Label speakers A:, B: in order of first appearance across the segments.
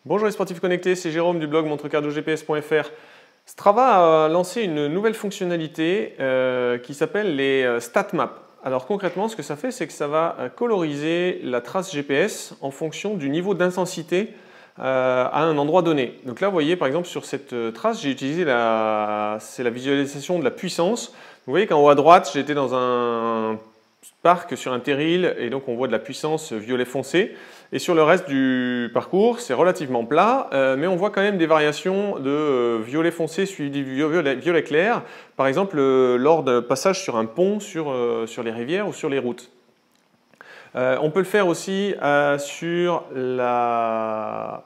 A: Bonjour les sportifs connectés, c'est Jérôme du blog montrecardogps.fr. Strava a lancé une nouvelle fonctionnalité qui s'appelle les stat maps. Alors concrètement, ce que ça fait, c'est que ça va coloriser la trace GPS en fonction du niveau d'intensité à un endroit donné. Donc là, vous voyez par exemple sur cette trace, j'ai utilisé la visualisation de la puissance. Vous voyez qu'en haut à droite, j'étais dans un parc sur un terril et donc on voit de la puissance violet foncé. Et sur le reste du parcours, c'est relativement plat, mais on voit quand même des variations de violet foncé suivi de violet clair, par exemple lors d'un passage sur un pont sur les rivières ou sur les routes. On peut le faire aussi sur la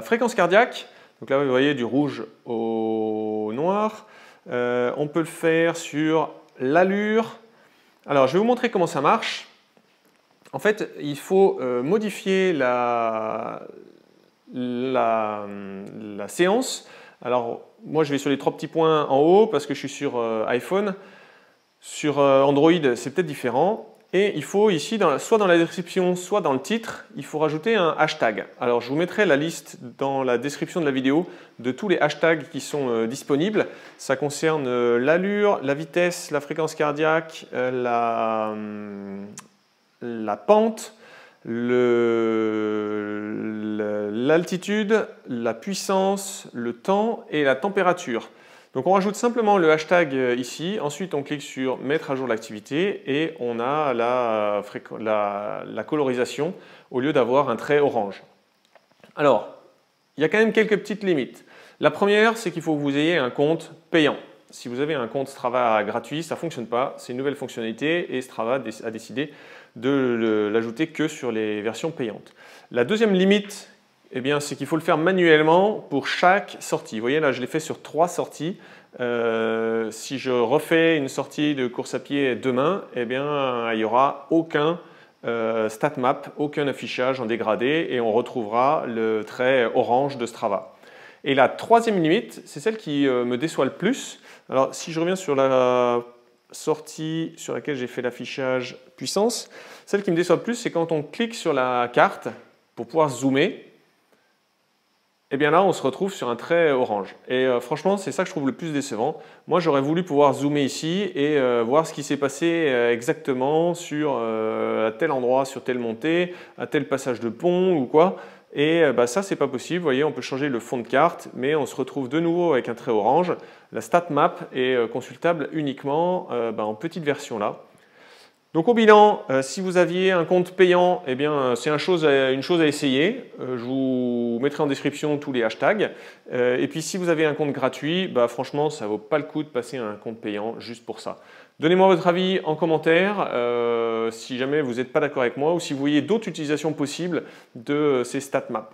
A: fréquence cardiaque, donc là vous voyez du rouge au noir. On peut le faire sur l'allure. Alors je vais vous montrer comment ça marche. En fait, il faut modifier la séance. Alors, moi, je vais sur les 3 petits points en haut parce que je suis sur iPhone. Sur Android, c'est peut-être différent. Et il faut ici, soit dans la description, soit dans le titre, il faut rajouter un hashtag. Alors, je vous mettrai la liste dans la description de la vidéo de tous les hashtags qui sont disponibles. Ça concerne l'allure, la vitesse, la fréquence cardiaque, la pente, l'altitude, la puissance, le temps et la température. Donc on rajoute simplement le hashtag ici, ensuite on clique sur mettre à jour l'activité et on a la colorisation au lieu d'avoir un trait orange. Alors, il y a quand même quelques petites limites. La première, c'est qu'il faut que vous ayez un compte payant. Si vous avez un compte Strava gratuit, ça ne fonctionne pas, c'est une nouvelle fonctionnalité et Strava a décidé de l'ajouter que sur les versions payantes. La deuxième limite, c'est qu'il faut le faire manuellement pour chaque sortie. Vous voyez là, je l'ai fait sur 3 sorties. Si je refais une sortie de course à pied demain, il n'y aura aucun stat map, aucun affichage en dégradé et on retrouvera le trait orange de Strava. Et la troisième limite, c'est celle qui me déçoit le plus. Alors, si je reviens sur la sortie sur laquelle j'ai fait l'affichage puissance, celle qui me déçoit le plus, c'est quand on clique sur la carte pour pouvoir zoomer, et bien là, on se retrouve sur un trait orange. Et franchement, c'est ça que je trouve le plus décevant. Moi, j'aurais voulu pouvoir zoomer ici et voir ce qui s'est passé exactement sur à tel endroit, sur telle montée, à tel passage de pont ou quoi. Et ça, c'est pas possible. Vous voyez, on peut changer le fond de carte, mais on se retrouve de nouveau avec un trait orange. La stat map est consultable uniquement en petite version là. Donc au bilan, si vous aviez un compte payant, c'est une chose à essayer. Je vous mettrai en description tous les hashtags. Et puis si vous avez un compte gratuit, franchement, ça ne vaut pas le coup de passer à un compte payant juste pour ça. Donnez-moi votre avis en commentaire si jamais vous n'êtes pas d'accord avec moi ou si vous voyez d'autres utilisations possibles de ces stat maps.